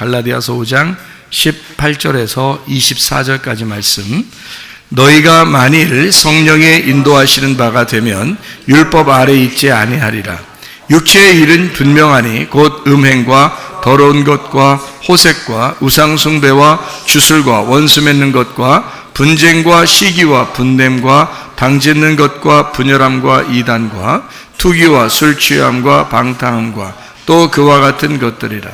갈라디아서 5장 18절에서 24절까지 말씀. 너희가 만일 성령의 인도하시는 바가 되면 율법 아래 있지 아니하리라. 육체의 일은 분명하니 곧 음행과 더러운 것과 호색과 우상숭배와 주술과 원수 맺는 것과 분쟁과 시기와 분냄과 당짓는 것과 분열함과 이단과 투기와 술 취함과 방탕함과 또 그와 같은 것들이라.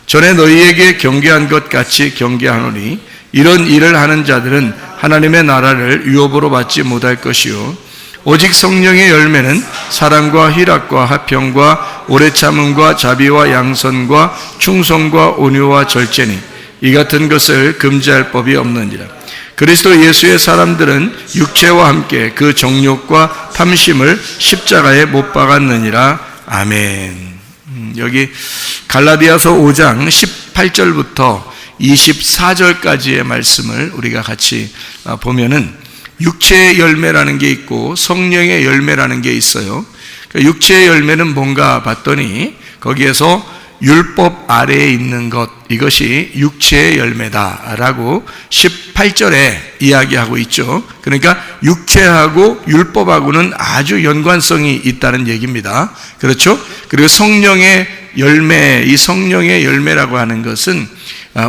전에 너희에게 경계한 것 같이 경계하노니 이런 일을 하는 자들은 하나님의 나라를 유업으로 받지 못할 것이요 오직 성령의 열매는 사랑과 희락과 화평과 오래 참음과 자비와 양선과 충성과 온유와 절제니 이 같은 것을 금지할 법이 없느니라. 그리스도 예수의 사람들은 육체와 함께 그 정욕과 탐심을 십자가에 못 박았느니라. 아멘. 여기 갈라디아서 5장 18절부터 24절까지의 말씀을 우리가 같이 보면은 육체의 열매라는 게 있고 성령의 열매라는 게 있어요. 육체의 열매는 뭔가 봤더니 거기에서 율법 아래에 있는 것, 이것이 육체의 열매다라고 18절에 이야기하고 있죠. 그러니까 육체하고 율법하고는 아주 연관성이 있다는 얘기입니다. 그렇죠? 그리고 성령의 열매, 이 성령의 열매라고 하는 것은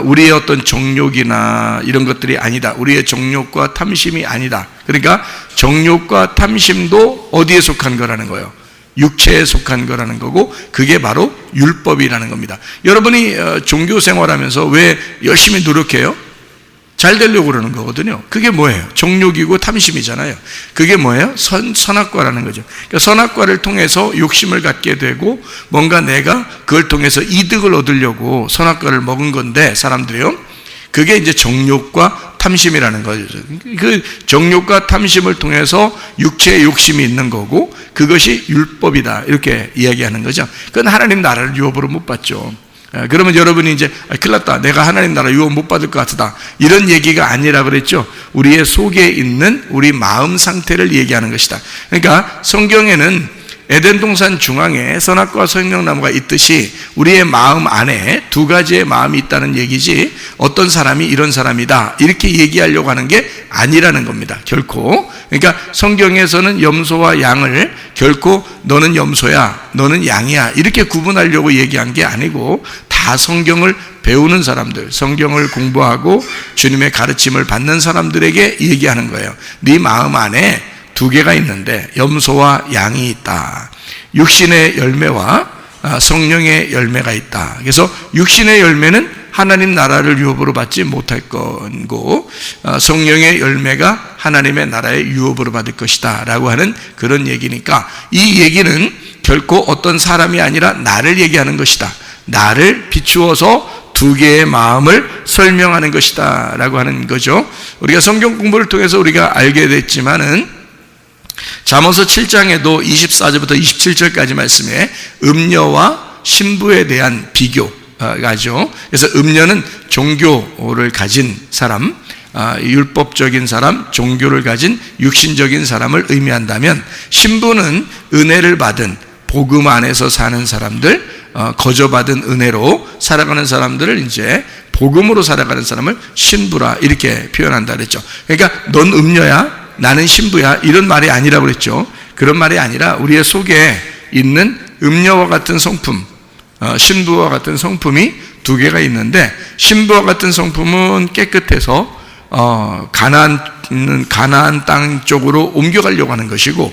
우리의 어떤 정욕이나 이런 것들이 아니다. 우리의 정욕과 탐심이 아니다. 그러니까 정욕과 탐심도 어디에 속한 거라는 거예요? 육체에 속한 거라는 거고, 그게 바로 율법이라는 겁니다. 여러분이 종교 생활하면서 왜 열심히 노력해요? 잘 되려고 그러는 거거든요. 그게 뭐예요? 정욕이고 탐심이잖아요. 그게 뭐예요? 선악과라는 거죠. 그러니까 선악과를 통해서 욕심을 갖게 되고 뭔가 내가 그걸 통해서 이득을 얻으려고 선악과를 먹은 건데, 사람들이요, 그게 이제 정욕과 탐심이라는 거죠. 그 정욕과 탐심을 통해서 육체의 욕심이 있는 거고, 그것이 율법이다, 이렇게 이야기하는 거죠. 그건 하나님 나라를 유업으로 못 받죠. 그러면 여러분이 이제 큰일 났다, 내가 하나님 나라 유업 못 받을 것 같다, 이런 얘기가 아니라 그랬죠. 우리의 속에 있는 우리 마음 상태를 얘기하는 것이다. 그러니까 성경에는 에덴 동산 중앙에 선악과 생명나무가 있듯이 우리의 마음 안에 두 가지의 마음이 있다는 얘기지, 어떤 사람이 이런 사람이다 이렇게 얘기하려고 하는 게 아니라는 겁니다. 결코. 그러니까 성경에서는 염소와 양을 결코 너는 염소야, 너는 양이야 이렇게 구분하려고 얘기한 게 아니고, 다 성경을 배우는 사람들, 성경을 공부하고 주님의 가르침을 받는 사람들에게 얘기하는 거예요. 네 마음 안에 두 개가 있는데 염소와 양이 있다. 육신의 열매와 성령의 열매가 있다. 그래서 육신의 열매는 하나님 나라를 유업으로 받지 못할 거고, 성령의 열매가 하나님의 나라의 유업으로 받을 것이다 라고 하는 그런 얘기니까, 이 얘기는 결코 어떤 사람이 아니라 나를 얘기하는 것이다. 나를 비추어서 두 개의 마음을 설명하는 것이다 라고 하는 거죠. 우리가 성경 공부를 통해서 우리가 알게 됐지만은 잠언서 7장에도 24절부터 27절까지 말씀에 음녀와 신부에 대한 비교가죠. 그래서 음녀는 종교를 가진 사람, 율법적인 사람, 종교를 가진 육신적인 사람을 의미한다면, 신부는 은혜를 받은 복음 안에서 사는 사람들, 거저받은 은혜로 살아가는 사람들을 이제 복음으로 살아가는 사람을 신부라 이렇게 표현한다 그랬죠. 그러니까 넌 음녀야, 나는 신부야, 이런 말이 아니라고 그랬죠. 그런 말이 아니라 우리의 속에 있는 음녀와 같은 성품, 신부와 같은 성품이 두 개가 있는데, 신부와 같은 성품은 깨끗해서 가나안 땅 쪽으로 옮겨가려고 하는 것이고,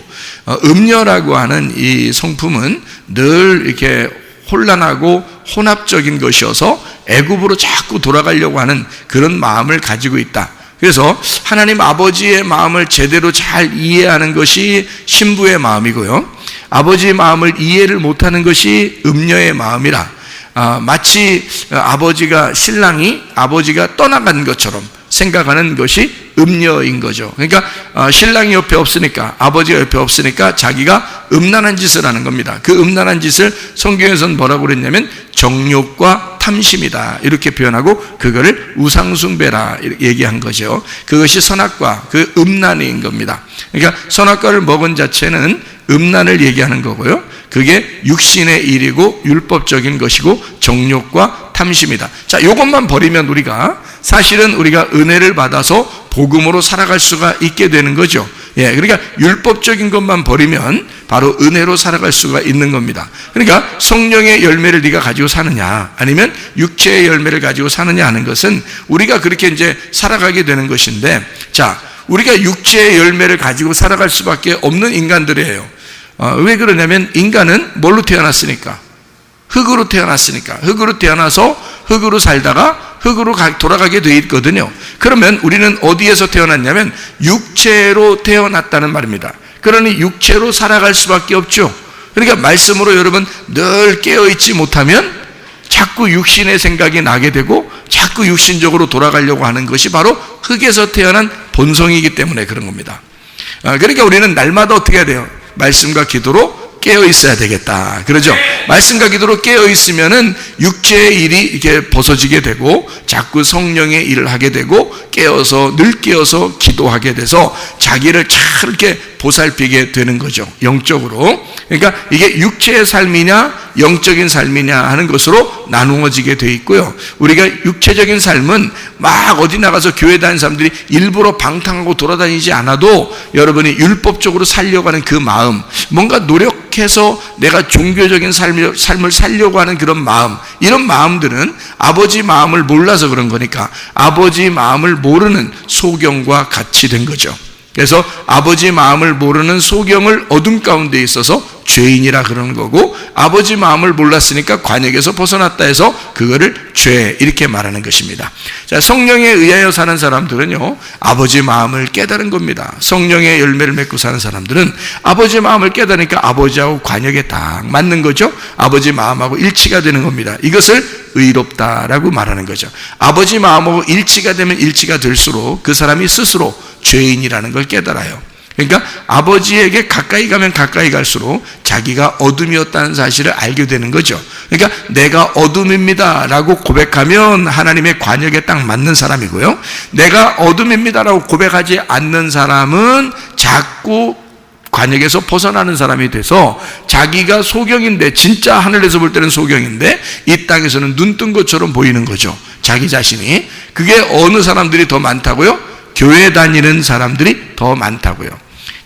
음녀라고 하는 이 성품은 늘 이렇게 혼란하고 혼합적인 것이어서 애굽으로 자꾸 돌아가려고 하는 그런 마음을 가지고 있다. 그래서 하나님 아버지의 마음을 제대로 잘 이해하는 것이 신부의 마음이고요, 아버지의 마음을 이해를 못하는 것이 음녀의 마음이라, 마치 신랑이 아버지가 떠나간 것처럼 생각하는 것이 음녀인 거죠. 그러니까 신랑이 옆에 없으니까, 아버지가 옆에 없으니까 자기가 음란한 짓을 하는 겁니다. 그 음란한 짓을 성경에서는 뭐라고 그랬냐면 정욕과 탐심이다 이렇게 표현하고, 그거를 우상숭배라 얘기한 거죠. 그것이 선악과, 그 음란인 겁니다. 그러니까 선악과를 먹은 자체는 음란을 얘기하는 거고요, 그게 육신의 일이고 율법적인 것이고 정욕과 탐심이다. 자, 요것만 버리면 우리가 사실은 우리가 은혜를 받아서 복음으로 살아갈 수가 있게 되는 거죠. 예, 그러니까 율법적인 것만 버리면 바로 은혜로 살아갈 수가 있는 겁니다. 그러니까 성령의 열매를 네가 가지고 사느냐, 아니면 육체의 열매를 가지고 사느냐 하는 것은 우리가 그렇게 이제 살아가게 되는 것인데, 자, 우리가 육체의 열매를 가지고 살아갈 수밖에 없는 인간들이에요. 왜 그러냐면 인간은 뭘로 태어났으니까? 흙으로 태어났으니까. 흙으로 태어나서 흙으로 살다가 흙으로 돌아가게 돼 있거든요. 그러면 우리는 어디에서 태어났냐면 육체로 태어났다는 말입니다. 그러니 육체로 살아갈 수밖에 없죠. 그러니까 말씀으로 여러분 늘 깨어있지 못하면 자꾸 육신의 생각이 나게 되고 자꾸 육신적으로 돌아가려고 하는 것이 바로 흙에서 태어난 본성이기 때문에 그런 겁니다. 그러니까 우리는 날마다 어떻게 해야 돼요? 말씀과 기도로 깨어 있어야 되겠다. 그러죠? 말씀과 기도로 깨어 있으면은 육체의 일이 이렇게 벗어지게 되고 자꾸 성령의 일을 하게 되고 깨어서 늘 깨어서 기도하게 돼서 자기를 잘 이렇게 보살피게 되는 거죠. 영적으로. 그러니까 이게 육체의 삶이냐 영적인 삶이냐 하는 것으로 나누어지게 돼 있고요. 우리가 육체적인 삶은 막 어디 나가서 교회 다니는 사람들이 일부러 방탕하고 돌아다니지 않아도 여러분이 율법적으로 살려고 하는 그 마음, 뭔가 노력해서 내가 종교적인 삶을 살려고 하는 그런 마음, 이런 마음들은 아버지 마음을 몰라서 그런 거니까 아버지 마음을 모르는 소경과 같이 된 거죠. 그래서 아버지 마음을 모르는 소경을 어둠 가운데 있어서 죄인이라 그러는 거고, 아버지 마음을 몰랐으니까 관역에서 벗어났다 해서 그거를 죄, 이렇게 말하는 것입니다. 자, 성령에 의하여 사는 사람들은요, 아버지 마음을 깨달은 겁니다. 성령의 열매를 맺고 사는 사람들은 아버지 마음을 깨달으니까 아버지하고 관역에 딱 맞는 거죠. 아버지 마음하고 일치가 되는 겁니다. 이것을 의롭다라고 말하는 거죠. 아버지 마음하고 일치가 되면 일치가 될수록 그 사람이 스스로 죄인이라는 걸 깨달아요. 그러니까 아버지에게 가까이 가면 가까이 갈수록 자기가 어둠이었다는 사실을 알게 되는 거죠. 그러니까 내가 어둠입니다 라고 고백하면 하나님의 관역에 딱 맞는 사람이고요, 내가 어둠입니다 라고 고백하지 않는 사람은 자꾸 관역에서 벗어나는 사람이 돼서 자기가 소경인데, 진짜 하늘에서 볼 때는 소경인데 이 땅에서는 눈 뜬 것처럼 보이는 거죠. 자기 자신이. 그게 어느 사람들이 더 많다고요? 교회 다니는 사람들이 더 많다고요.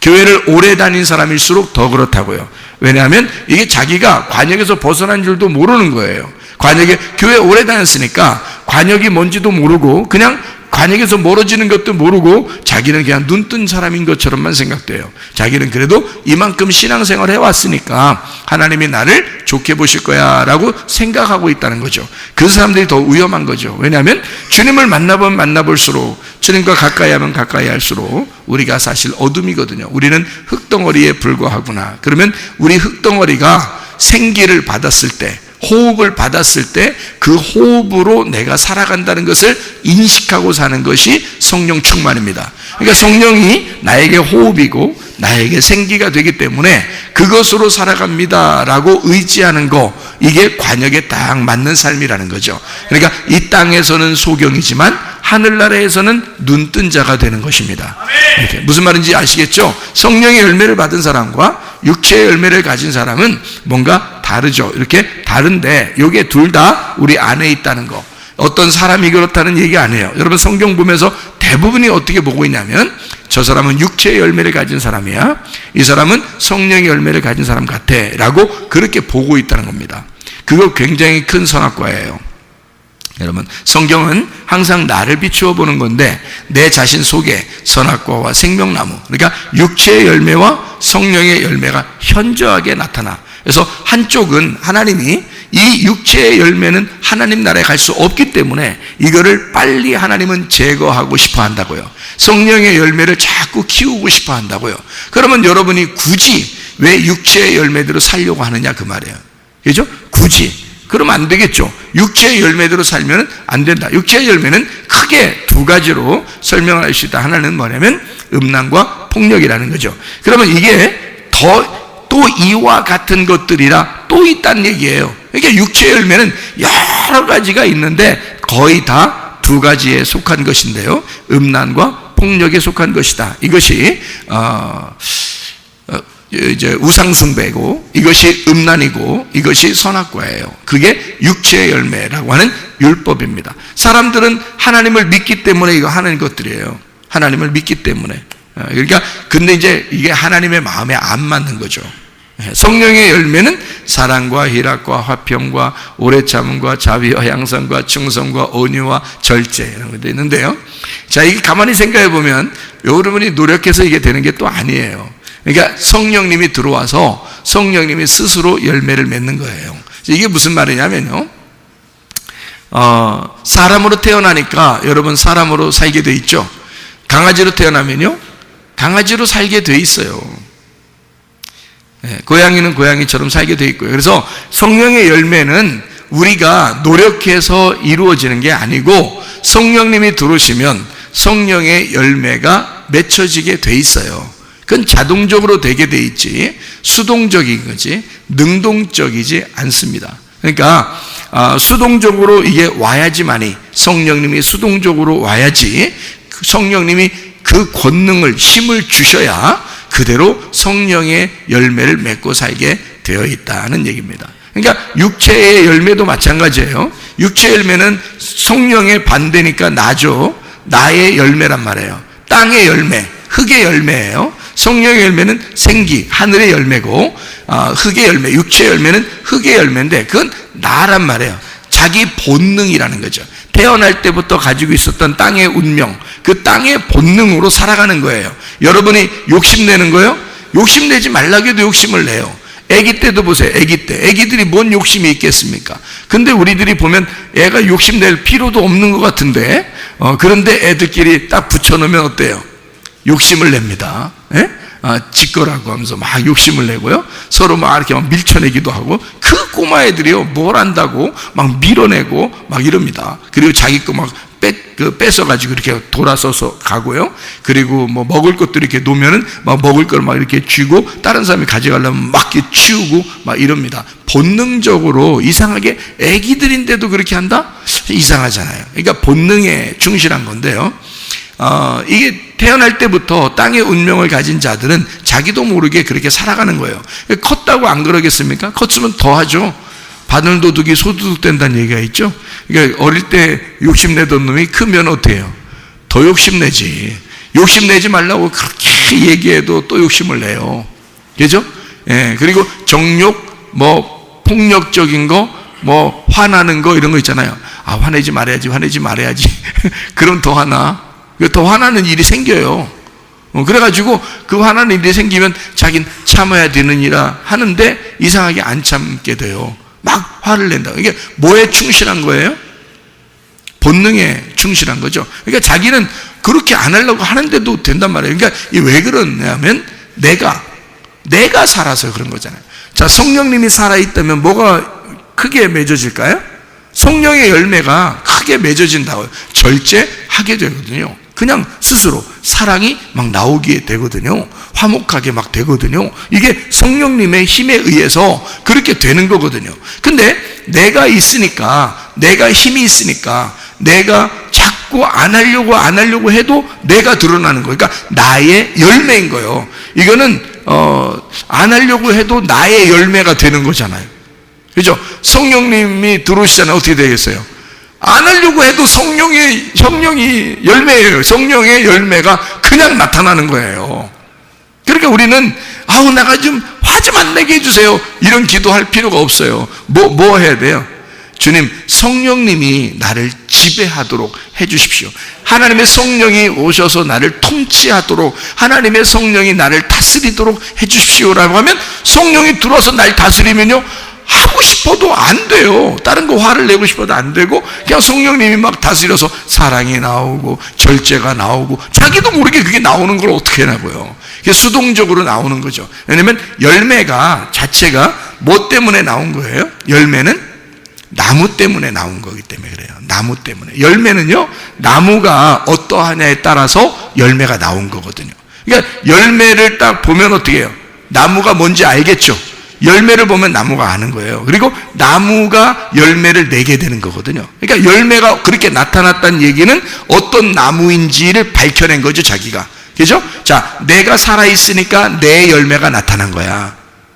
교회를 오래 다닌 사람일수록 더 그렇다고요. 왜냐하면 이게 자기가 관역에서 벗어난 줄도 모르는 거예요. 관역에, 교회 오래 다녔으니까 관역이 뭔지도 모르고 그냥 관역에서 멀어지는 것도 모르고 자기는 그냥 눈뜬 사람인 것처럼만 생각돼요. 자기는 그래도 이만큼 신앙생활 해왔으니까 하나님이 나를 좋게 보실 거야 라고 생각하고 있다는 거죠. 그 사람들이 더 위험한 거죠. 왜냐하면 주님을 만나보면 만나볼수록, 주님과 가까이 하면 가까이 할수록 우리가 사실 어둠이거든요. 우리는 흙덩어리에 불과하구나. 그러면 우리 흙덩어리가 생기를 받았을 때, 호흡을 받았을 때 그 호흡으로 내가 살아간다는 것을 인식하고 사는 것이 성령 충만입니다. 그러니까 성령이 나에게 호흡이고 나에게 생기가 되기 때문에 그것으로 살아갑니다 라고 의지하는 거, 이게 관역에 딱 맞는 삶이라는 거죠. 그러니까 이 땅에서는 소경이지만 하늘나라에서는 눈뜬 자가 되는 것입니다. 이렇게. 무슨 말인지 아시겠죠? 성령의 열매를 받은 사람과 육체의 열매를 가진 사람은 뭔가 다르죠. 이렇게 다른데 이게 둘 다 우리 안에 있다는 거. 어떤 사람이 그렇다는 얘기 안 해요. 여러분 성경 보면서 대부분이 어떻게 보고 있냐면 저 사람은 육체의 열매를 가진 사람이야, 이 사람은 성령의 열매를 가진 사람 같아 라고 그렇게 보고 있다는 겁니다. 그거 굉장히 큰 선악과예요. 여러분 성경은 항상 나를 비추어 보는 건데 내 자신 속에 선악과와 생명나무, 그러니까 육체의 열매와 성령의 열매가 현저하게 나타나. 그래서 한쪽은 하나님이 이 육체의 열매는 하나님 나라에 갈 수 없기 때문에 이거를 빨리 하나님은 제거하고 싶어 한다고요. 성령의 열매를 자꾸 키우고 싶어 한다고요. 그러면 여러분이 굳이 왜 육체의 열매대로 살려고 하느냐 그 말이에요. 그죠? 굳이. 그러면 안 되겠죠. 육체의 열매대로 살면 안 된다. 육체의 열매는 크게 두 가지로 설명할 수 있다. 하나는 뭐냐면 음란과 폭력이라는 거죠. 그러면 이게 또 이와 같은 것들이라 또 있다는 얘기예요. 그러니까 육체의 열매는 여러 가지가 있는데 거의 다 두 가지에 속한 것인데요, 음란과 폭력에 속한 것이다. 이것이 이제 우상숭배고, 이것이 음란이고, 이것이 선악과예요. 그게 육체의 열매라고 하는 율법입니다. 사람들은 하나님을 믿기 때문에 이거 하는 것들이에요. 하나님을 믿기 때문에. 그러니까 근데 이제 이게 하나님의 마음에 안 맞는 거죠. 성령의 열매는 사랑과 희락과 화평과 오래 참음과 자비와 양선과 충성과 온유와 절제, 이런 것도 있는데요. 자, 이게 가만히 생각해 보면 여러분이 노력해서 이게 되는 게 또 아니에요. 그러니까 성령님이 들어와서 성령님이 스스로 열매를 맺는 거예요. 이게 무슨 말이냐면요, 사람으로 태어나니까 여러분 사람으로 살게 돼 있죠. 강아지로 태어나면요, 강아지로 살게 돼 있어요. 고양이는 고양이처럼 살게 돼 있고요. 그래서 성령의 열매는 우리가 노력해서 이루어지는 게 아니고 성령님이 들어오시면 성령의 열매가 맺혀지게 돼 있어요. 그건 자동적으로 되게 돼 있지 수동적인 거지 능동적이지 않습니다. 그러니까 수동적으로 이게 와야지만이, 성령님이 수동적으로 와야지 성령님이 그 권능을, 힘을 주셔야 그대로 성령의 열매를 맺고 살게 되어 있다는 얘기입니다. 그러니까 육체의 열매도 마찬가지예요. 육체의 열매는 성령의 반대니까 나죠. 나의 열매란 말이에요. 땅의 열매, 흙의 열매예요. 성령의 열매는 생기, 하늘의 열매고, 흙의 열매, 육체의 열매는 흙의 열매인데 그건 나란 말이에요. 자기 본능이라는 거죠. 태어날 때부터 가지고 있었던 땅의 운명, 그 땅의 본능으로 살아가는 거예요. 여러분이 욕심내는 거예요? 욕심내지 말라고 해도 욕심을 내요. 아기 때도 보세요. 아기 때. 아기들이 뭔 욕심이 있겠습니까? 근데 우리들이 보면 애가 욕심낼 필요도 없는 것 같은데, 그런데 애들끼리 딱 붙여놓으면 어때요? 욕심을 냅니다. 예? 짓거라고 하면서 막 욕심을 내고요. 서로 막 이렇게 막 밀쳐내기도 하고, 그 꼬마 애들이요, 뭘 안다고 막 밀어내고 막 이럽니다. 그리고 자기 거 막 뺏어가지고 이렇게 돌아서서 가고요. 그리고 뭐 먹을 것도 이렇게 놓으면은 막 먹을 걸 막 이렇게 쥐고 다른 사람이 가져가려면 막 이렇게 치우고 막 이럽니다. 본능적으로 이상하게 애기들인데도 그렇게 한다? 이상하잖아요. 그러니까 본능에 충실한 건데요. 이게 태어날 때부터 땅의 운명을 가진 자들은 자기도 모르게 그렇게 살아가는 거예요. 컸다고 안 그러겠습니까? 컸으면 더 하죠. 바늘도둑이 소도둑 된다는 얘기가 있죠. 그러니까 어릴 때 욕심내던 놈이 크면 어떻게 해요? 더 욕심내지. 욕심내지 말라고 그렇게 얘기해도 또 욕심을 내요. 그죠? 예, 그리고 정욕, 뭐 폭력적인 거, 뭐 화나는 거 이런 거 있잖아요. 화내지 말아야지, 화내지 말아야지. 그럼 더 화나. 더 화나는 일이 생겨요. 그래가지고 그 화나는 일이 생기면 자기는 참아야 되느니라 하는데 이상하게 안 참게 돼요. 막 화를 낸다. 이게 뭐에 충실한 거예요? 본능에 충실한 거죠. 그러니까 자기는 그렇게 안 하려고 하는데도 된단 말이에요. 그러니까 왜 그러냐면 내가 살아서 그런 거잖아요. 자, 성령님이 살아있다면 뭐가 크게 맺어질까요? 성령의 열매가 크게 맺어진다고요. 절제하게 되거든요. 그냥 스스로 사랑이 막 나오게 되거든요. 화목하게 막 되거든요. 이게 성령님의 힘에 의해서 그렇게 되는 거거든요. 근데 내가 있으니까, 내가 힘이 있으니까 내가 자꾸 안 하려고 해도 내가 드러나는 거예요. 그러니까 나의 열매인 거예요. 이거는 안 하려고 해도 나의 열매가 되는 거잖아요. 그죠? 성령님이 들어오시잖아요. 어떻게 되겠어요? 안 하려고 해도 성령이 열매예요. 성령의 열매가 그냥 나타나는 거예요. 그러니까 우리는 내가 좀 화 좀 안 내게 해주세요, 이런 기도할 필요가 없어요. 뭐 해야 돼요? 주님, 성령님이 나를 지배하도록 해주십시오. 하나님의 성령이 오셔서 나를 통치하도록, 하나님의 성령이 나를 다스리도록 해주십시오라고 하면, 성령이 들어와서 날 다스리면요, 하고 싶어도 안 돼요. 다른 거 화를 내고 싶어도 안 되고, 그냥 성령님이 막 다스려서 사랑이 나오고 절제가 나오고, 자기도 모르게 그게 나오는 걸 어떻게 하냐고요. 그게 수동적으로 나오는 거죠. 왜냐면 열매가 자체가 뭐 때문에 나온 거예요? 열매는 나무 때문에 나온 거기 때문에 그래요. 나무 때문에. 열매는요, 나무가 어떠하냐에 따라서 열매가 나온 거거든요. 그러니까 열매를 딱 보면 어떻게 해요? 나무가 뭔지 알겠죠? 열매를 보면 나무가 아는 거예요. 그리고 나무가 열매를 내게 되는 거거든요. 그러니까 열매가 그렇게 나타났다는 얘기는 어떤 나무인지를 밝혀낸 거죠, 자기가. 그죠? 자, 내가 살아있으니까 내 열매가 나타난 거야.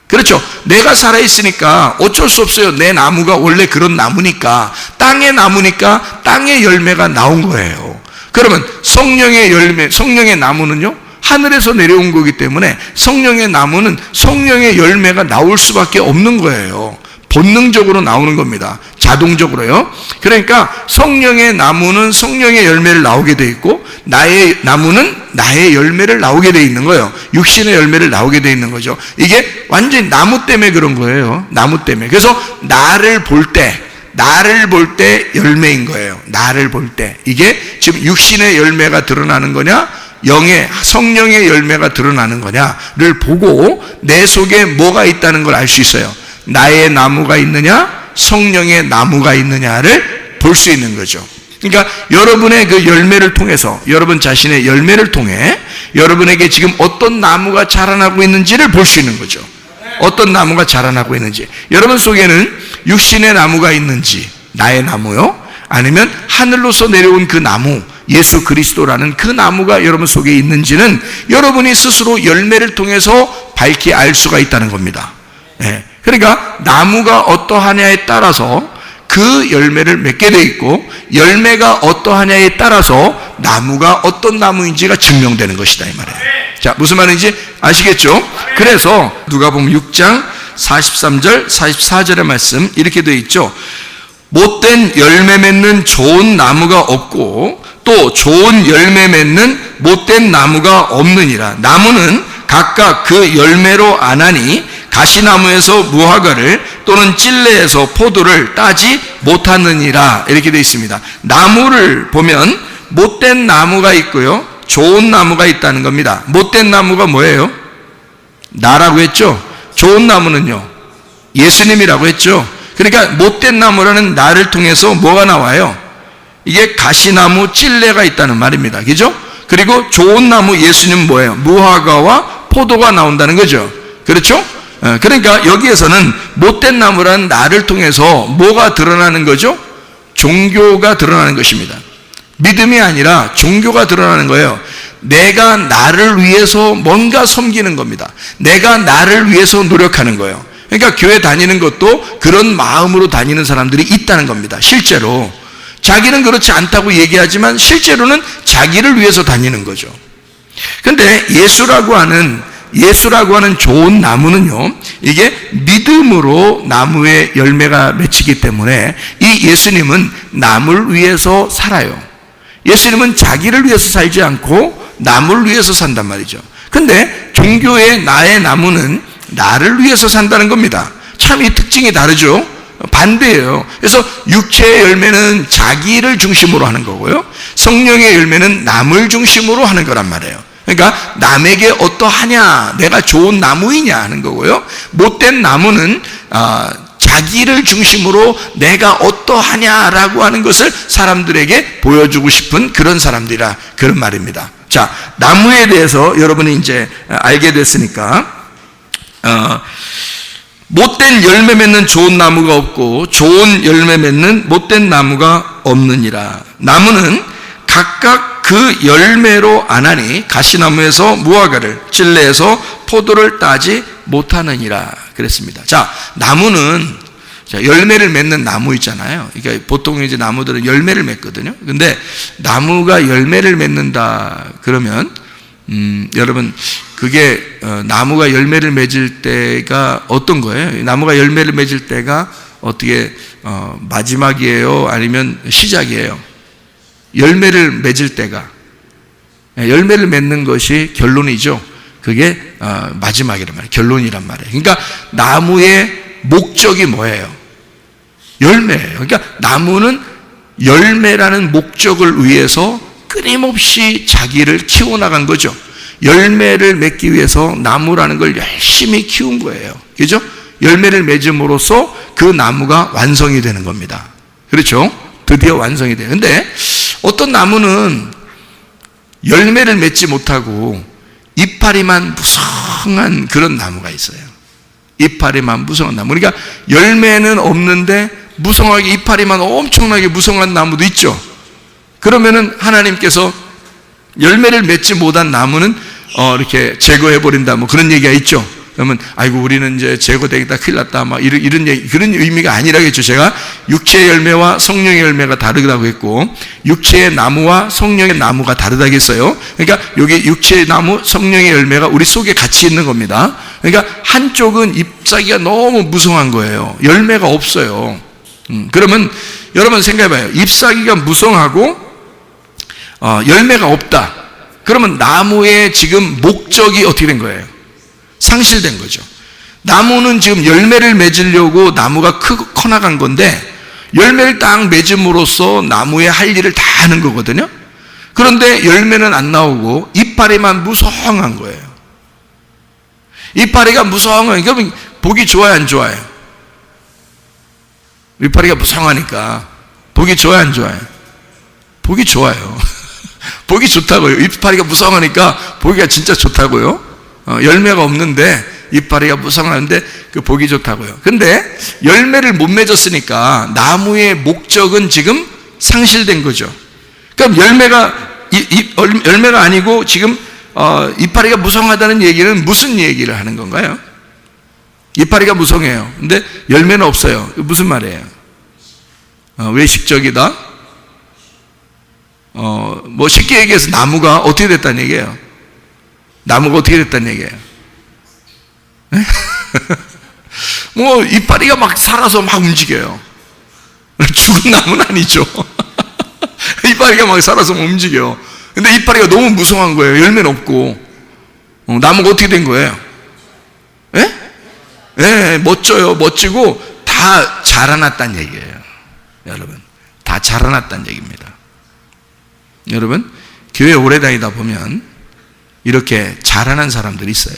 그렇죠? 내가 살아있으니까 어쩔 수 없어요. 내 나무가 원래 그런 나무니까, 땅의 나무니까 땅의 열매가 나온 거예요. 그러면 성령의 열매, 성령의 나무는요, 하늘에서 내려온 거기 때문에 성령의 나무는 성령의 열매가 나올 수밖에 없는 거예요. 본능적으로 나오는 겁니다. 자동적으로요. 그러니까 성령의 나무는 성령의 열매를 나오게 돼 있고, 나의 나무는 나의 열매를 나오게 돼 있는 거예요. 육신의 열매를 나오게 돼 있는 거죠. 이게 완전히 나무 때문에 그런 거예요. 나무 때문에. 그래서 나를 볼 때 열매인 거예요. 나를 볼 때. 이게 지금 육신의 열매가 드러나는 거냐, 영의 성령의 열매가 드러나는 거냐를 보고 내 속에 뭐가 있다는 걸 알 수 있어요. 나의 나무가 있느냐, 성령의 나무가 있느냐를 볼 수 있는 거죠. 그러니까 여러분의 그 열매를 통해서, 여러분 자신의 열매를 통해 여러분에게 지금 어떤 나무가 자라나고 있는지를 볼 수 있는 거죠. 어떤 나무가 자라나고 있는지, 여러분 속에는 육신의 나무가 있는지, 나의 나무요, 아니면 하늘로서 내려온 그 나무, 예수 그리스도라는 그 나무가 여러분 속에 있는지는 여러분이 스스로 열매를 통해서 밝히 알 수가 있다는 겁니다. 네. 그러니까 나무가 어떠하냐에 따라서 그 열매를 맺게 돼 있고, 열매가 어떠하냐에 따라서 나무가 어떤 나무인지가 증명되는 것이다, 이 말이에요. 자, 무슨 말인지 아시겠죠? 그래서 누가복음 6장 43절 44절의 말씀 이렇게 되어 있죠. 못된 열매 맺는 좋은 나무가 없고 또 좋은 열매 맺는 못된 나무가 없느니라. 나무는 각각 그 열매로 아나니 가시나무에서 무화과를 또는 찔레에서 포도를 따지 못하느니라. 이렇게 되어 있습니다. 나무를 보면 못된 나무가 있고요, 좋은 나무가 있다는 겁니다. 못된 나무가 뭐예요? 나라고 했죠. 좋은 나무는요, 예수님이라고 했죠. 그러니까 못된 나무라는 나를 통해서 뭐가 나와요? 이게 가시나무, 찔레가 있다는 말입니다. 그죠? 그리고 좋은 나무 예수님은 뭐예요? 무화과와 포도가 나온다는 거죠. 그렇죠? 그러니까 여기에서는 못된 나무라는 나를 통해서 뭐가 드러나는 거죠? 종교가 드러나는 것입니다. 믿음이 아니라 종교가 드러나는 거예요. 내가 나를 위해서 뭔가 섬기는 겁니다. 내가 나를 위해서 노력하는 거예요. 그러니까 교회 다니는 것도 그런 마음으로 다니는 사람들이 있다는 겁니다. 실제로 자기는 그렇지 않다고 얘기하지만 실제로는 자기를 위해서 다니는 거죠. 그런데 예수라고 하는 좋은 나무는요, 이게 믿음으로 나무의 열매가 맺히기 때문에 이 예수님은 남을 위해서 살아요. 예수님은 자기를 위해서 살지 않고 남을 위해서 산단 말이죠. 근데 종교의 나의 나무는 나를 위해서 산다는 겁니다. 참 이 특징이 다르죠. 반대예요. 그래서 육체의 열매는 자기를 중심으로 하는 거고요, 성령의 열매는 남을 중심으로 하는 거란 말이에요. 그러니까 남에게 어떠하냐, 내가 좋은 나무이냐 하는 거고요, 못된 나무는 자기를 중심으로 내가 어떠하냐라고 하는 것을 사람들에게 보여주고 싶은 그런 사람들이라, 그런 말입니다. 자, 나무에 대해서 여러분이 이제 알게 됐으니까, 못된 열매 맺는 좋은 나무가 없고 좋은 열매 맺는 못된 나무가 없느니라. 나무는 각각 그 열매로 아나니 가시나무에서 무화과를, 찔레에서 포도를 따지 못하느니라 그랬습니다. 자, 나무는 열매를 맺는 나무 있잖아요. 그러니까 보통 이제 나무들은 열매를 맺거든요. 근데 나무가 열매를 맺는다 그러면 여러분, 그게 나무가 열매를 맺을 때가 어떤 거예요? 나무가 열매를 맺을 때가 어떻게 마지막이에요? 아니면 시작이에요? 열매를 맺을 때가, 열매를 맺는 것이 결론이죠. 그게 마지막이란 말이에요. 결론이란 말이에요. 그러니까 나무의 목적이 뭐예요? 열매예요. 그러니까 나무는 열매라는 목적을 위해서 끊임없이 자기를 키워나간 거죠. 열매를 맺기 위해서 나무라는 걸 열심히 키운 거예요. 그죠? 열매를 맺음으로써 그 나무가 완성이 되는 겁니다. 그렇죠? 드디어 완성이 돼요. 근데 어떤 나무는 열매를 맺지 못하고 이파리만 무성한 그런 나무가 있어요. 이파리만 무성한 나무. 그러니까 열매는 없는데 무성하게 이파리만 엄청나게 무성한 나무도 있죠. 그러면은 하나님께서 열매를 맺지 못한 나무는 이렇게 제거해버린다, 뭐 그런 얘기가 있죠. 그러면, 아이고, 우리는 이제 제거되겠다, 큰일 났다, 막 이런 얘기, 그런 의미가 아니라겠죠. 제가 육체의 열매와 성령의 열매가 다르다고 했고, 육체의 나무와 성령의 나무가 다르다고 했어요. 그러니까 여기 육체의 나무, 성령의 열매가 우리 속에 같이 있는 겁니다. 그러니까 한쪽은 잎사귀가 너무 무성한 거예요. 열매가 없어요. 그러면 여러분 생각해봐요. 잎사귀가 무성하고, 열매가 없다. 그러면 나무의 지금 목적이 어떻게 된 거예요? 상실된 거죠. 나무는 지금 열매를 맺으려고 나무가 커나간 건데, 열매를 딱 맺음으로써 나무의 할 일을 다 하는 거거든요. 그런데 열매는 안 나오고 이파리만 무성한 거예요. 이파리가 무성한 거예요. 그러면 보기 좋아요, 안 좋아요? 이파리가 무성하니까 보기 좋아요, 안 좋아요? 보기 좋아요. 보기 좋다고요. 이파리가 무성하니까 보기가 진짜 좋다고요. 열매가 없는데 이파리가 무성하는데 그 보기 좋다고요. 근데 열매를 못 맺었으니까 나무의 목적은 지금 상실된 거죠. 그럼 열매가 아니고 지금 이파리가 무성하다는 얘기는 무슨 얘기를 하는 건가요? 이파리가 무성해요. 근데 열매는 없어요. 무슨 말이에요? 외식적이다? 뭐 쉽게 얘기해서 나무가 어떻게 됐다는 얘기예요? 나무가 어떻게 됐다는 얘기예요? 뭐 이파리가 막 살아서 막 움직여요. 죽은 나무는 아니죠. 이파리가 막 살아서 막 움직여. 근데 이파리가 너무 무성한 거예요. 열매는 없고. 나무가 어떻게 된 거예요? 멋져요. 멋지고 다 자라났다는 얘기예요. 여러분, 다 자라났다는 얘기입니다. 여러분, 교회 오래 다니다 보면 이렇게 자라난 사람들이 있어요.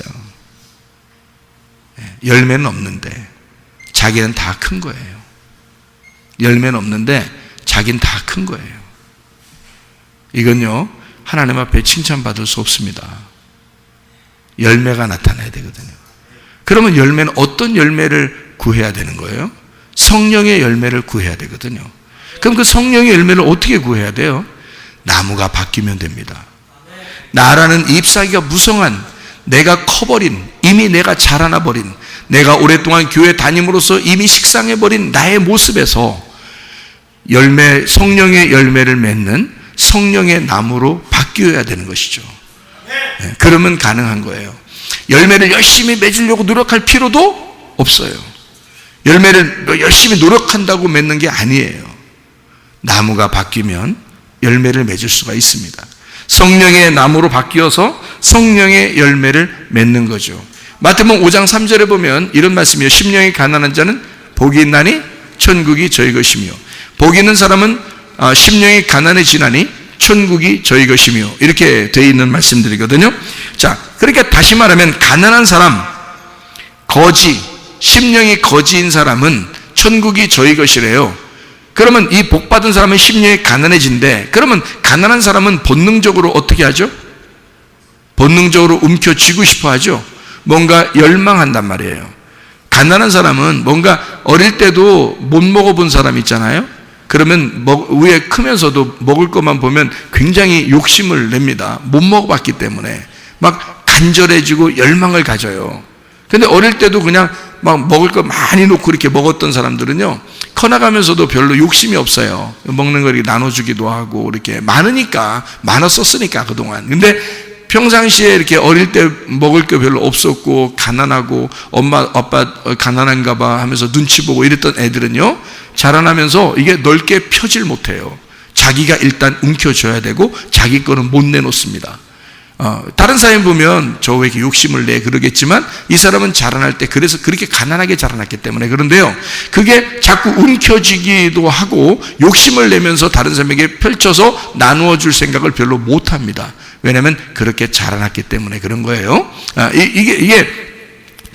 열매는 없는데 자기는 다 큰 거예요. 열매는 없는데 자기는 다 큰 거예요. 이건요, 하나님 앞에 칭찬받을 수 없습니다. 열매가 나타나야 되거든요. 그러면 열매는 어떤 열매를 구해야 되는 거예요? 성령의 열매를 구해야 되거든요. 그럼 그 성령의 열매를 어떻게 구해야 돼요? 나무가 바뀌면 됩니다. 나라는 잎사귀가 무성한, 내가 커버린, 이미 내가 자라나버린, 내가 오랫동안 교회 다님으로써 이미 식상해버린 나의 모습에서 성령의 열매를 맺는 성령의 나무로 바뀌어야 되는 것이죠. 그러면 가능한 거예요. 열매를 열심히 맺으려고 노력할 필요도 없어요. 열매를 열심히 노력한다고 맺는 게 아니에요. 나무가 바뀌면 열매를 맺을 수가 있습니다. 성령의 나무로 바뀌어서 성령의 열매를 맺는 거죠. 마태복음 5장 3절에 보면 이런 말씀이에요. 심령이 가난한 자는 복이 있나니 천국이 저희 것이며, 복이 있는 사람은 심령이 가난해지나니 천국이 저희 것이며, 이렇게 되어 있는 말씀들이거든요. 자, 그러니까 다시 말하면 가난한 사람, 심령이 거지인 사람은 천국이 저희 것이래요. 그러면 이 복받은 사람은 심령이 가난해진대. 그러면 가난한 사람은 본능적으로 어떻게 하죠? 본능적으로 움켜쥐고 싶어 하죠. 뭔가 열망한단 말이에요. 가난한 사람은 뭔가 어릴 때도 못 먹어본 사람 있잖아요. 그러면 위에 크면서도 먹을 것만 보면 굉장히 욕심을 냅니다. 못 먹어봤기 때문에 막 간절해지고 열망을 가져요. 근데 어릴 때도 그냥 막 먹을 거 많이 놓고 이렇게 먹었던 사람들은요, 커나가면서도 별로 욕심이 없어요. 먹는 거 이렇게 나눠주기도 하고, 이렇게 많았었으니까 그동안. 근데 평상시에 이렇게 어릴 때 먹을 게 별로 없었고, 가난하고, 엄마, 아빠 가난한가 봐 하면서 눈치 보고 이랬던 애들은요, 자라나면서 이게 넓게 펴질 못해요. 자기가 일단 움켜줘야 되고, 자기 거는 못 내놓습니다. 다른 사람 보면 저 왜 이렇게 욕심을 내 그러겠지만, 이 사람은 자라날 때 그래서 그렇게 가난하게 자라났기 때문에 그런데요, 그게 자꾸 움켜쥐기도 하고 욕심을 내면서 다른 사람에게 펼쳐서 나누어 줄 생각을 별로 못 합니다. 왜냐하면 그렇게 자라났기 때문에 그런 거예요. 이게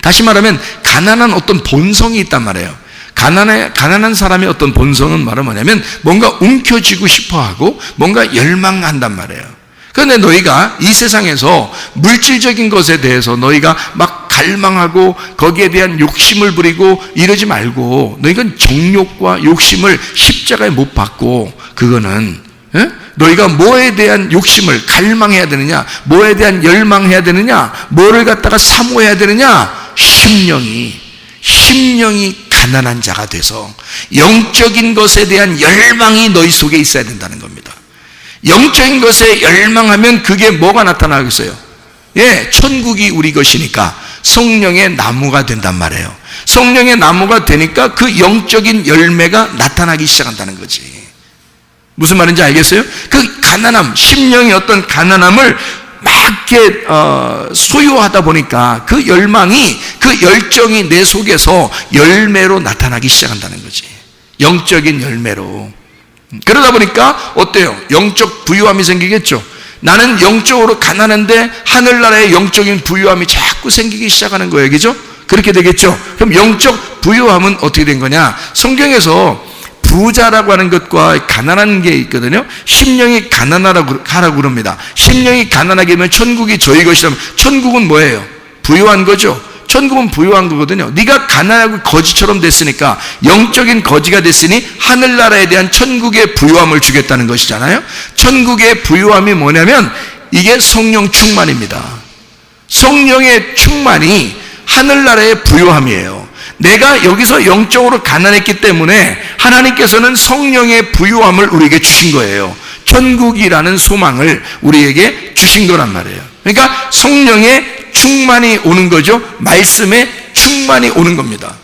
다시 말하면 가난한 어떤 본성이 있단 말이에요. 가난한 사람의 어떤 본성은 뭐냐면 뭔가 움켜쥐고 싶어 하고 뭔가 열망한단 말이에요. 그런데 너희가 이 세상에서 물질적인 것에 대해서 너희가 막 갈망하고 거기에 대한 욕심을 부리고 이러지 말고, 너희가 정욕과 욕심을 십자가에 못 박고, 그거는 예? 너희가 뭐에 대한 욕심을 갈망해야 되느냐, 뭐에 대한 열망해야 되느냐, 뭐를 갖다가 사모해야 되느냐, 심령이 가난한 자가 돼서 영적인 것에 대한 열망이 너희 속에 있어야 된다는 겁니다. 영적인 것에 열망하면 그게 뭐가 나타나겠어요? 예, 천국이 우리 것이니까 성령의 나무가 된단 말이에요. 성령의 나무가 되니까 그 영적인 열매가 나타나기 시작한다는 거지. 무슨 말인지 알겠어요? 그 가난함, 심령의 어떤 가난함을 막 이렇게 소유하다 보니까 그 열망이, 그 열정이 내 속에서 열매로 나타나기 시작한다는 거지. 영적인 열매로. 그러다 보니까 어때요? 영적 부유함이 생기겠죠. 나는 영적으로 가난한데 하늘나라의 영적인 부유함이 자꾸 생기기 시작하는 거예요. 그죠? 그렇게 되겠죠. 그럼 영적 부유함은 어떻게 된 거냐? 성경에서 부자라고 하는 것과 가난한 게 있거든요. 심령이 가난하라고 그럽니다. 심령이 가난하게 되면 천국이 저희 것이라면, 천국은 뭐예요? 부유한 거죠. 천국은 부유한 거거든요. 네가 가난하고 거지처럼 됐으니까, 영적인 거지가 됐으니 하늘나라에 대한 천국의 부유함을 주겠다는 것이잖아요. 천국의 부유함이 뭐냐면 이게 성령 충만입니다. 성령의 충만이 하늘나라의 부유함이에요. 내가 여기서 영적으로 가난했기 때문에 하나님께서는 성령의 부유함을 우리에게 주신 거예요. 천국이라는 소망을 우리에게 주신 거란 말이에요. 그러니까 성령의 충만이 오는 거죠. 말씀의 충만이 오는 겁니다.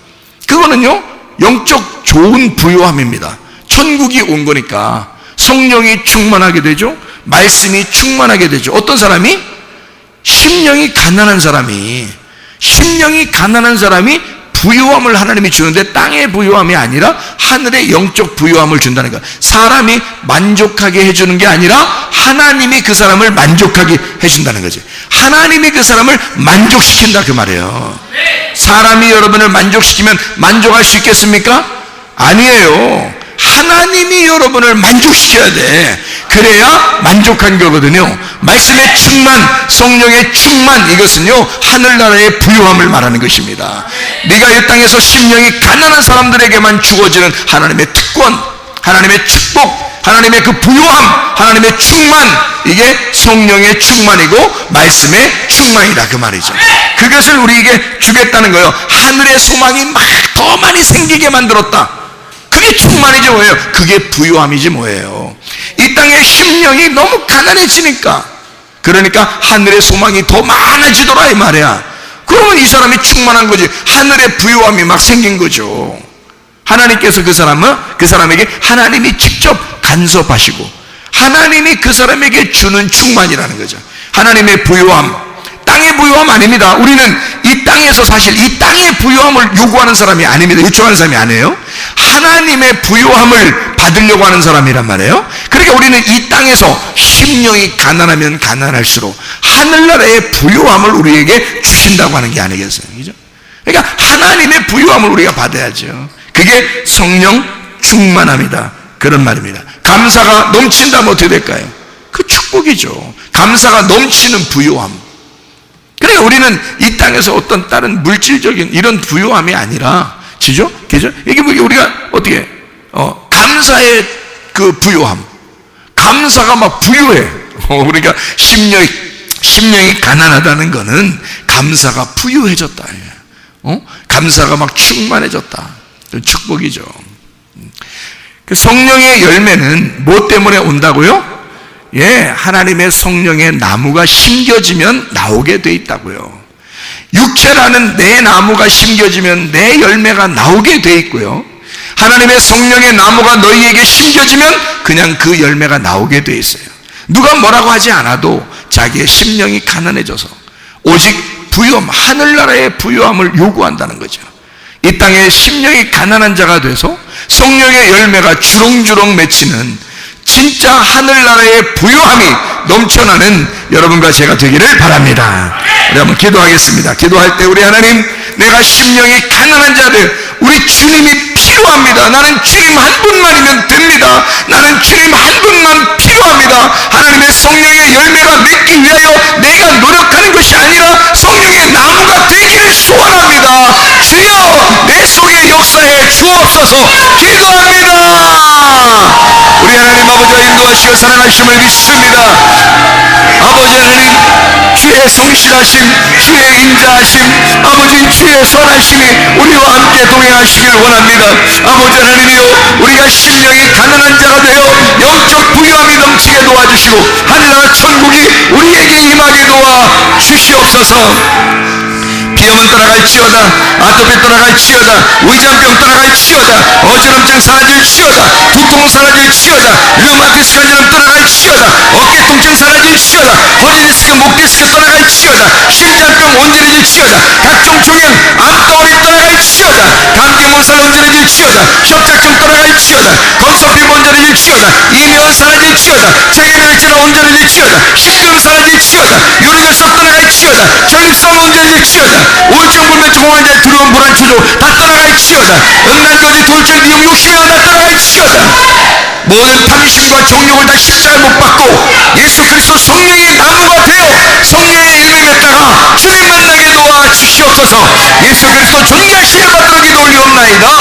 그거는요, 영적 좋은 부유함입니다. 천국이 온 거니까 성령이 충만하게 되죠. 말씀이 충만하게 되죠. 어떤 사람이? 심령이 가난한 사람이 부유함을 하나님이 주는데 땅의 부유함이 아니라 하늘의 영적 부유함을 준다는 거야. 사람이 만족하게 해주는 게 아니라 하나님이 그 사람을 만족하게 해준다는 거지. 하나님이 그 사람을 만족시킨다 그 말이에요. 사람이 여러분을 만족시키면 만족할 수 있겠습니까? 아니에요. 하나님이 여러분을 만족시켜야 돼. 그래야 만족한 거거든요. 말씀의 충만, 성령의 충만, 이것은요 하늘나라의 부유함을 말하는 것입니다. 네가 이 땅에서 심령이 가난한 사람들에게만 주어지는 하나님의 특권, 하나님의 축복, 하나님의 그 부유함, 하나님의 충만, 이게 성령의 충만이고 말씀의 충만이다 그 말이죠. 그것을 우리에게 주겠다는 거예요. 하늘의 소망이 막 더 많이 생기게 만들었다. 그게 충만이지 뭐예요? 그게 부유함이지 뭐예요? 이 땅의 심령이 너무 가난해지니까, 그러니까 하늘의 소망이 더 많아지더라 이 말이야. 그러면 이 사람이 충만한 거지. 하늘의 부유함이 막 생긴 거죠. 하나님께서 그 사람에게 하나님이 직접 간섭하시고 하나님이 그 사람에게 주는 충만이라는 거죠. 하나님의 부유함, 땅의 부유함 아닙니다. 우리는 이 땅에서 사실 이 땅의 부유함을 요구하는 사람이 아닙니다. 요청하는 사람이 아니에요. 하나님의 부유함을 받으려고 하는 사람이란 말이에요. 그러니까 우리는 이 땅에서 심령이 가난하면 가난할수록 하늘나라의 부유함을 우리에게 주신다고 하는 게 아니겠어요? 그죠? 그러니까 하나님의 부유함을 우리가 받아야죠. 그게 성령 충만함이다. 그런 말입니다. 감사가 넘친다면 어떻게 될까요? 그 축복이죠. 감사가 넘치는 부유함. 그러니까 우리는 이 땅에서 어떤 다른 물질적인 이런 부유함이 아니라, 그죠? 이게 뭐 우리가 어떻게, 감사의 그 부유함. 감사가 막 부유해. 그러니까 심령이 가난하다는 거는 감사가 부유해졌다. 감사가 막 충만해졌다. 축복이죠. 성령의 열매는 뭐 때문에 온다고요? 예, 하나님의 성령의 나무가 심겨지면 나오게 돼 있다고요. 육체라는 내 나무가 심겨지면 내 열매가 나오게 돼 있고요. 하나님의 성령의 나무가 너희에게 심겨지면 그냥 그 열매가 나오게 돼 있어요. 누가 뭐라고 하지 않아도 자기의 심령이 가난해져서 오직 부유함, 하늘나라의 부유함을 요구한다는 거죠. 이 땅에 심령이 가난한 자가 돼서 성령의 열매가 주렁주렁 맺히는 진짜 하늘나라의 부유함이 넘쳐나는 여러분과 제가 되기를 바랍니다. 우리 한번 기도하겠습니다. 기도할 때 우리 하나님, 내가 심령이 가난한 자들, 우리 주님이 필요합니다. 나는 주님 한 분만이면 됩니다. 나는 주님 한 분만 필요합니다. 하나님의 성령의 열매가 맺기 위하여 내가 노력하는 것이 아니라 성령의 나무가 되기를 소원합니다. 주여, 내 속에 역사해 주옵소서. 기도합니다. 우리 하나님 아버지와 인도하시옵소서. 인도하시고 사랑하심을 믿습니다. 아버지 하나님, 주의 성실하심, 주의 인자하심, 아버지 주의 선하심이 우리와 함께 동행하시길 원합니다. 아버지 하나님이여, 우리가 심령이 가난한 자가 되어 영적 부유함이 넘치게 도와주시고 하늘나라 천국이 우리에게 임하게 도와 주시옵소서. 비염은 떠나갈지어다, 아토피 떠나갈지어다, 위장병 떠나갈지어다, 어지럼증 사라질지어다, 두통 사라질지어다, 류마티스 관절염 떠나갈지어다, 어깨 통증 사라질지어다, 허리디스크, 목디스크 떠나갈지어다, 심장병 온전해질지어다, 각종 종양, 암덩어리 떠나갈지어다, 감기 몸살 온전해질지어다, 협착증 떠나갈지어다, 건성피부 온전해질지어다, 이명은 사라질지어다, 세균혈질환 온전해질지어다, 식도염 사라질지어다, 유리결석 떠나갈지어다, 전립선 온전해질지어다, 우울증, 불면증, 공황장애, 두려움, 불안, 초조 다 떠나갈지어다. 음란거지, 돌출, 미움, 욕심이나 다 떠나갈지어다. 모든 탐심과 정욕을 다 십자가에 못 박고 예수 그리스도 성령의 나무가 되어 성령의 열매를 맺다가 주님 만나게 도와 주시옵소서. 예수 그리스도 존귀하신 이름 받들어 기도 올리옵나이다.